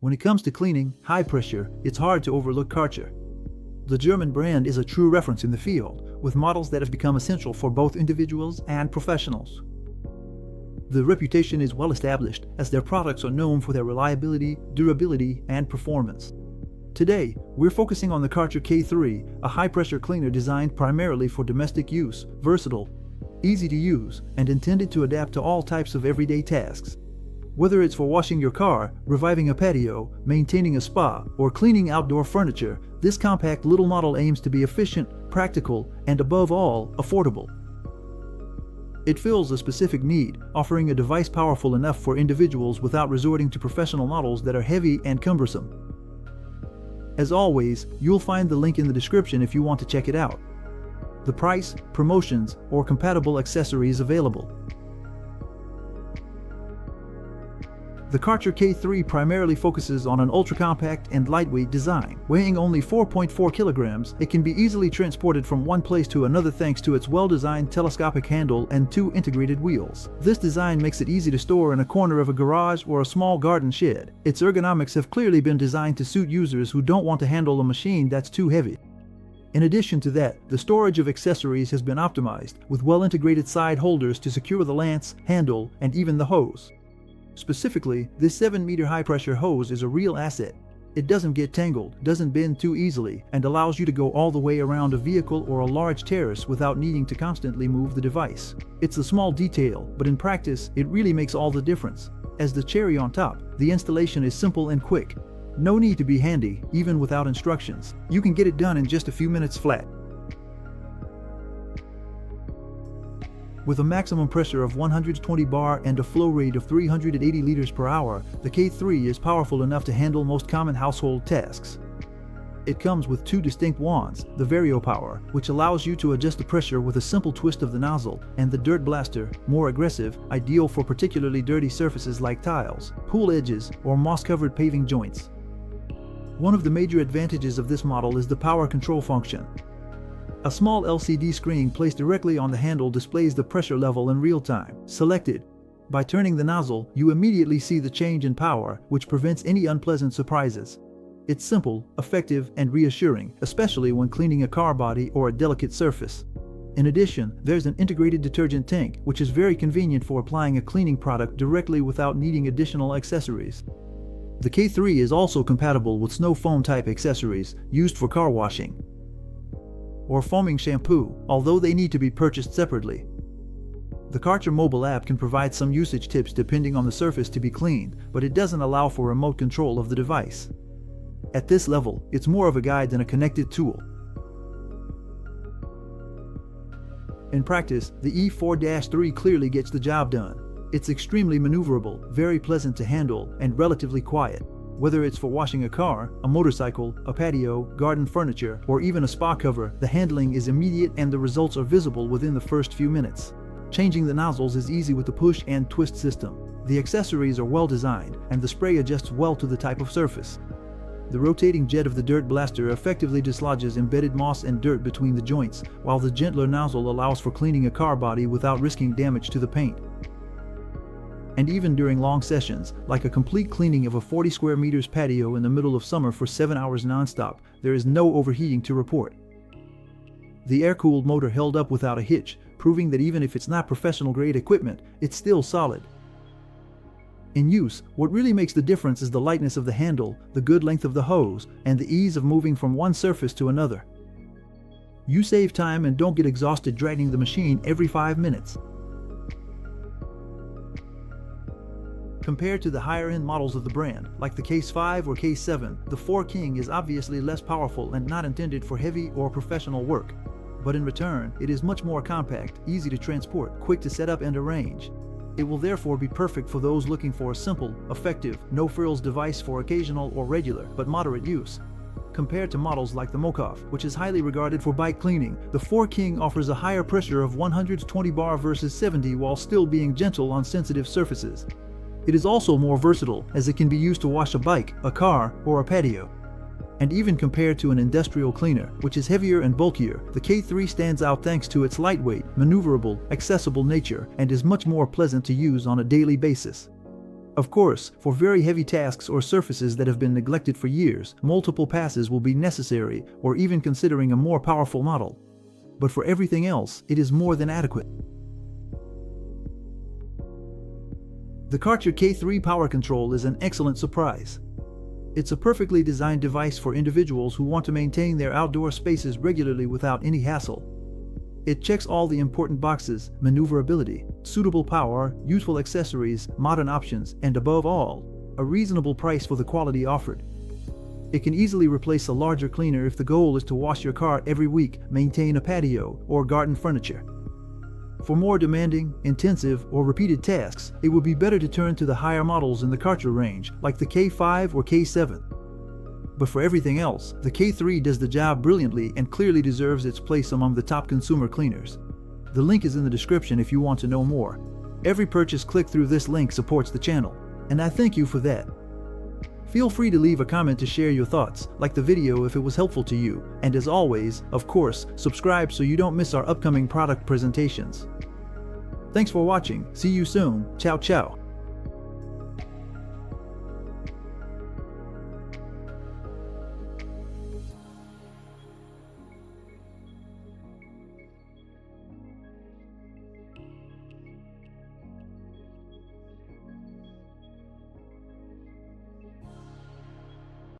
When it comes to cleaning, high pressure, it's hard to overlook Kärcher. The German brand is a true reference in the field, with models that have become essential for both individuals and professionals. The reputation is well established, as their products are known for their reliability, durability, and performance. Today, we're focusing on the Kärcher K3, a high-pressure cleaner designed primarily for domestic use, versatile, easy to use, and intended to adapt to all types of everyday tasks. Whether it's for washing your car, reviving a patio, maintaining a spa, or cleaning outdoor furniture, this compact little model aims to be efficient, practical, and above all, affordable. It fills a specific need, offering a device powerful enough for individuals without resorting to professional models that are heavy and cumbersome. As always, you'll find the link in the description if you want to check it out. The price, promotions, or compatible accessories available. The Kärcher K3 primarily focuses on an ultra-compact and lightweight design. Weighing only 4.4 kilograms, it can be easily transported from one place to another thanks to its well-designed telescopic handle and 2 integrated wheels. This design makes it easy to store in a corner of a garage or a small garden shed. Its ergonomics have clearly been designed to suit users who don't want to handle a machine that's too heavy. In addition to that, the storage of accessories has been optimized, with well-integrated side holders to secure the lance, handle, and even the hose. Specifically, this 7-meter high-pressure hose is a real asset. It doesn't get tangled, doesn't bend too easily, and allows you to go all the way around a vehicle or a large terrace without needing to constantly move the device. It's a small detail, but in practice, it really makes all the difference. As the cherry on top, the installation is simple and quick. No need to be handy, even without instructions. You can get it done in just a few minutes flat. With a maximum pressure of 120 bar and a flow rate of 380 liters per hour, the K3 is powerful enough to handle most common household tasks. It comes with 2 distinct wands, the Vario Power, which allows you to adjust the pressure with a simple twist of the nozzle, and the Dirt Blaster, more aggressive, ideal for particularly dirty surfaces like tiles, pool edges, or moss-covered paving joints. One of the major advantages of this model is the power control function. A small LCD screen placed directly on the handle displays the pressure level in real time. Selected. By turning the nozzle, you immediately see the change in power, which prevents any unpleasant surprises. It's simple, effective, and reassuring, especially when cleaning a car body or a delicate surface. In addition, there's an integrated detergent tank, which is very convenient for applying a cleaning product directly without needing additional accessories. The K3 is also compatible with snow foam type accessories used for car washing or foaming shampoo, although they need to be purchased separately. The Kärcher mobile app can provide some usage tips depending on the surface to be cleaned, but it doesn't allow for remote control of the device. At this level, it's more of a guide than a connected tool. In practice, the E4-3 clearly gets the job done. It's extremely maneuverable, very pleasant to handle, and relatively quiet. Whether it's for washing a car, a motorcycle, a patio, garden furniture, or even a spa cover, the handling is immediate and the results are visible within the first few minutes. Changing the nozzles is easy with the push and twist system. The accessories are well designed, and the spray adjusts well to the type of surface. The rotating jet of the Dirt Blaster effectively dislodges embedded moss and dirt between the joints, while the gentler nozzle allows for cleaning a car body without risking damage to the paint. And even during long sessions, like a complete cleaning of a 40 square meters patio in the middle of summer for 7 hours non-stop, there is no overheating to report. The air-cooled motor held up without a hitch, proving that even if it's not professional-grade equipment, it's still solid. In use, what really makes the difference is the lightness of the handle, the good length of the hose, and the ease of moving from one surface to another. You save time and don't get exhausted dragging the machine every 5 minutes. Compared to the higher-end models of the brand, like the Case 5 or Case 7, the 4 King is obviously less powerful and not intended for heavy or professional work. But in return, it is much more compact, easy to transport, quick to set up and arrange. It will therefore be perfect for those looking for a simple, effective, no-frills device for occasional or regular, but moderate use. Compared to models like the Mokov, which is highly regarded for bike cleaning, the 4 King offers a higher pressure of 120 bar versus 70 while still being gentle on sensitive surfaces. It is also more versatile, as it can be used to wash a bike, a car, or a patio. And even compared to an industrial cleaner, which is heavier and bulkier, the K3 stands out thanks to its lightweight, maneuverable, accessible nature, and is much more pleasant to use on a daily basis. Of course, for very heavy tasks or surfaces that have been neglected for years, multiple passes will be necessary, or even considering a more powerful model. But for everything else, it is more than adequate. The Kärcher K3 Power Control is an excellent surprise. It's a perfectly designed device for individuals who want to maintain their outdoor spaces regularly without any hassle. It checks all the important boxes: maneuverability, suitable power, useful accessories, modern options, and above all, a reasonable price for the quality offered. It can easily replace a larger cleaner if the goal is to wash your car every week, maintain a patio, or garden furniture. For more demanding, intensive, or repeated tasks, it would be better to turn to the higher models in the Kärcher range, like the K5 or K7. But for everything else, the K3 does the job brilliantly and clearly deserves its place among the top consumer cleaners. The link is in the description if you want to know more. Every purchase clicked through this link supports the channel, and I thank you for that. Feel free to leave a comment to share your thoughts, like the video if it was helpful to you, and as always, of course, subscribe so you don't miss our upcoming product presentations. Thanks for watching, see you soon, ciao ciao.